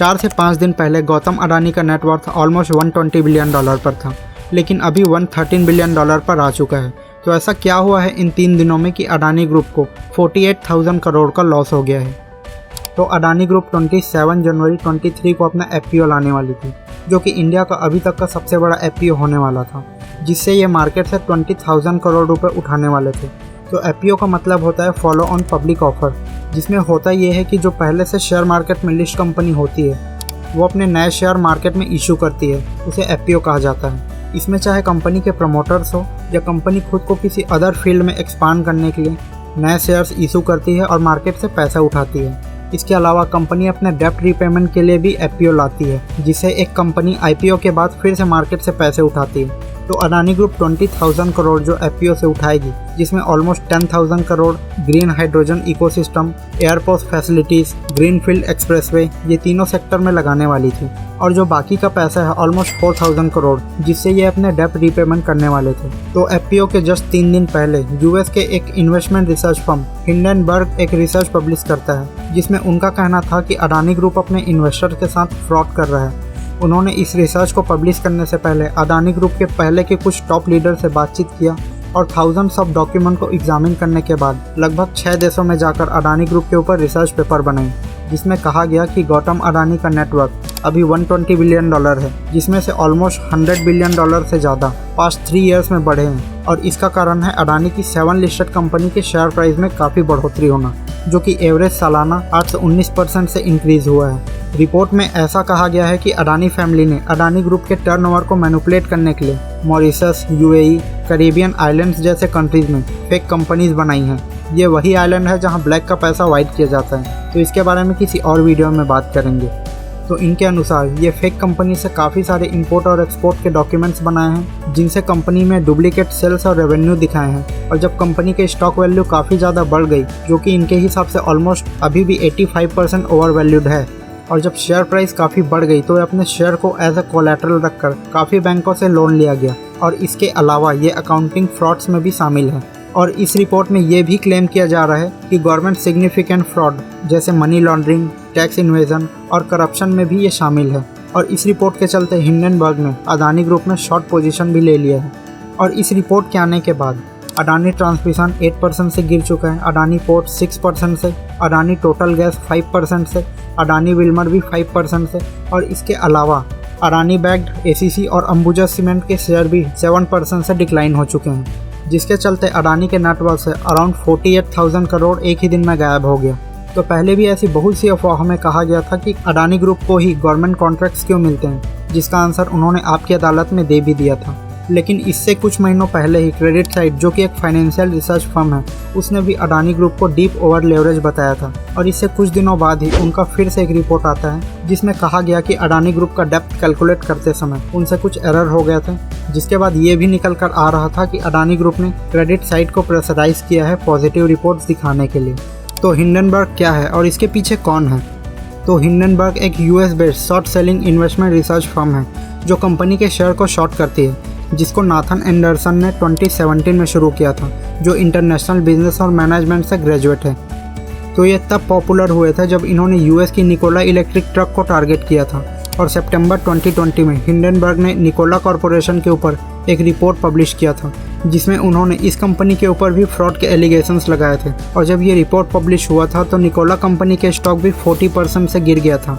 4 से 5 दिन पहले गौतम अडानी का नेटवर्थ ऑलमोस्ट $120 बिलियन पर था, लेकिन अभी $113 बिलियन पर आ चुका है। तो ऐसा क्या हुआ है इन 3 दिनों में कि अडानी ग्रुप को 48,000 करोड़ का लॉस हो गया है। तो अडानी ग्रुप 27 जनवरी 23 को अपना IPO लाने वाली थी, जो कि इंडिया का अभी तक का सबसे बड़ा IPO होने वाला था, जिससे ये मार्केट से 20,000 करोड़ रुपए उठाने वाले थे। तो IPO का मतलब होता है फॉलो ऑन पब्लिक ऑफर, जिसमें होता ये है कि जो पहले से शेयर मार्केट में लिस्ट कंपनी होती है वो अपने नए शेयर मार्केट में इशू करती है, उसे IPO कहा जाता है। इसमें चाहे कंपनी के प्रमोटर्स हो या कंपनी खुद को किसी अदर फील्ड में एक्सपांड करने के लिए नए शेयर्स इशू करती है और मार्केट से पैसा उठाती है। इसके अलावा कंपनी अपने डेप्ट रीपेमेंट के लिए भी IPO लाती है, जिससे एक कंपनी IPO के बाद फिर से मार्केट से पैसे उठाती है। तो अडानी ग्रुप 20,000 करोड़ जो IPO से उठाएगी, जिसमें almost 10,000 crore green hydrogen ecosystem, airport facilities, greenfield expressway, ये तीनों सेक्टर में लगाने वाली थी। और जो बाकी का पैसा है ऑलमोस्ट 4,000 करोड़, जिससे ये अपने डेप्ट रीपेमेंट करने वाले थे। तो IPO के जस्ट 3 दिन पहले US के एक इन्वेस्टमेंट रिसर्च फर्म हिंडनबर्ग एक रिसर्च पब्लिश करता है, जिसमें उनका कहना था कि अडानी ग्रुप अपने इन्वेस्टर के साथ फ्रॉड कर रहा है। उन्होंने इस रिसर्च को पब्लिश करने से पहले अडानी ग्रुप के पहले के कुछ टॉप लीडर से बातचीत किया और थाउजेंड्स ऑफ डॉक्यूमेंट को एग्जामिन करने के बाद लगभग 6 देशों में जाकर अडानी ग्रुप के ऊपर रिसर्च पेपर बनाए, जिसमें कहा गया कि गौतम अडानी का नेटवर्थ अभी $120 बिलियन है, जिसमें से ऑलमोस्ट $100 बिलियन से ज़्यादा पास्ट 3 ईयर्स में बढ़े हैं। और इसका कारण है अडानी की 7 लिस्टेड कंपनी के शेयर प्राइस में काफ़ी बढ़ोतरी होना, जो कि एवरेज सालाना 8 से 19% से इंक्रीज हुआ है। रिपोर्ट में ऐसा कहा गया है कि अडानी फैमिली ने अडानी ग्रुप के टर्नओवर को मैनिपुलेट करने के लिए मॉरिशस, UAE, कैरिबियन आइलैंड्स जैसे कंट्रीज में फेक कंपनीज बनाई हैं। ये वही आइलैंड है जहां ब्लैक का पैसा वाइट किया जाता है। तो इसके बारे में किसी और वीडियो में बात करेंगे। तो इनके अनुसार ये फेक कंपनी से काफ़ी सारे इंपोर्ट और एक्सपोर्ट के डॉक्यूमेंट्स बनाए हैं, जिनसे कंपनी में डुप्लीकेट सेल्स और रेवेन्यू दिखाए हैं। और जब कंपनी के स्टॉक वैल्यू काफ़ी ज़्यादा बढ़ गई, जो कि इनके हिसाब से ऑलमोस्ट अभी भी 85% ओवर वैल्यूड है, और जब शेयर प्राइस काफ़ी बढ़ गई तो अपने शेयर को एज ए कोलैटरल रखकर काफ़ी बैंकों से लोन लिया गया। और इसके अलावा ये अकाउंटिंग फ्रॉड्स में भी शामिल है। और इस रिपोर्ट में ये भी क्लेम किया जा रहा है कि गवर्नमेंट सिग्निफिकेंट फ्रॉड जैसे मनी लॉन्ड्रिंग, टैक्स इन्वेजन और करप्शन में भी ये शामिल है। और इस रिपोर्ट के चलते हिंडनबर्ग ने अडानी ग्रुप में शॉर्ट पोजीशन भी ले लिया है। और इस रिपोर्ट के आने के बाद अडानी ट्रांसमिशन 8% से गिर चुका है, अडानी पोर्ट 6% से, अडानी टोटल गैस 5% से, अडानी विल्मर भी 5% से, और इसके अलावा अडानी बैग्ड ACC और अंबुजा सीमेंट के शेयर भी 7% से डिक्लाइन हो चुके हैं, जिसके चलते अडानी के नेटवर्थ से अराउंड 48,000 करोड़ एक ही दिन में गायब हो गया। तो पहले भी ऐसी बहुत सी अफवाहों में कहा गया था कि अडानी ग्रुप को ही गवर्नमेंट कॉन्ट्रैक्ट्स क्यों मिलते हैं, जिसका आंसर उन्होंने आपकी अदालत में दे भी दिया था। लेकिन इससे कुछ महीनों पहले ही क्रेडिट साइट, जो कि एक फाइनेंशियल रिसर्च फर्म है, उसने भी अडानी ग्रुप को डीप ओवर लेवरेज बताया था। और इससे कुछ दिनों बाद ही उनका फिर से एक रिपोर्ट आता है, जिसमें कहा गया कि अडानी ग्रुप का डेप्थ कैलकुलेट करते समय उनसे कुछ एरर हो गए थे। जिसके बाद ये भी निकल कर आ रहा था कि अडानी ग्रुप ने क्रेडिट साइट को प्रेशराइज किया है पॉजिटिव रिपोर्ट्स दिखाने के लिए। तो हिंडनबर्ग क्या है और इसके पीछे कौन है? तो हिंडनबर्ग एक US based short selling investment research firm है, जो कंपनी के शेयर को शॉर्ट करती है, जिसको नाथन एंडरसन ने 2017 में शुरू किया था, जो इंटरनेशनल बिजनेस और मैनेजमेंट से ग्रेजुएट है। तो ये तब पॉपुलर हुए थे जब इन्होंने US की निकोला इलेक्ट्रिक ट्रक को टारगेट किया था। और सितंबर 2020 में हिंडनबर्ग ने निकोला कॉरपोरेशन के ऊपर एक रिपोर्ट पब्लिश किया था, जिसमें उन्होंने इस कंपनी के ऊपर भी फ्रॉड के एलिगेशंस लगाए थे। और जब ये रिपोर्ट पब्लिश हुआ था तो निकोला कंपनी के स्टॉक भी 40% से गिर गया था,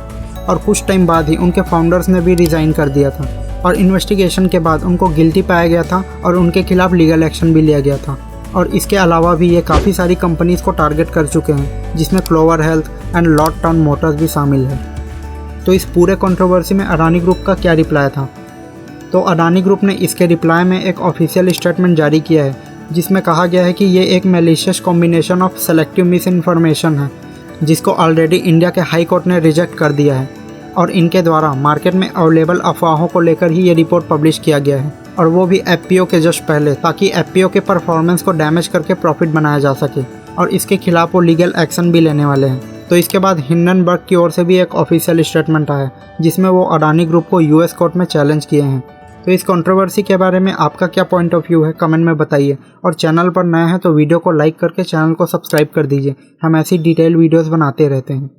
और कुछ टाइम बाद ही उनके फाउंडर्स ने भी रिज़ाइन कर दिया था। और इन्वेस्टिगेशन के बाद उनको गिल्टी पाया गया था और उनके खिलाफ लीगल एक्शन भी लिया गया था। और इसके अलावा भी ये काफ़ी सारी कंपनीज़ को टारगेट कर चुके हैं, जिसमें clover health and Lord town Motors भी शामिल है। तो इस पूरे कंट्रोवर्सी में अडानी ग्रुप का क्या रिप्लाई था? तो अडानी ग्रुप ने इसके रिप्लाई में एक ऑफिशियल स्टेटमेंट जारी किया है, जिसमें कहा गया है कि ये एक malicious combination of selective miss information है, जिसको ऑलरेडी इंडिया के हाई कोर्ट ने रिजेक्ट कर दिया है। और इनके द्वारा मार्केट में अवेलेबल अफवाहों को लेकर ही ये रिपोर्ट पब्लिश किया गया है, और वो भी IPO के जस्ट पहले, ताकि IPO के परफॉर्मेंस को डैमेज करके प्रॉफिट बनाया जा सके। और इसके खिलाफ वो लीगल एक्शन भी लेने वाले हैं। तो इसके बाद हिंडनबर्ग की ओर से भी एक ऑफिशियल स्टेटमेंट आया, जिसमें वो अडानी ग्रुप को US कोर्ट में चैलेंज किए हैं। तो इस कंट्रोवर्सी के बारे में आपका क्या पॉइंट ऑफ व्यू है, कमेंट में बताइए। और चैनल पर नए हैं तो वीडियो को लाइक करके चैनल को सब्सक्राइब कर दीजिए। हम ऐसी डिटेल वीडियोस बनाते रहते हैं।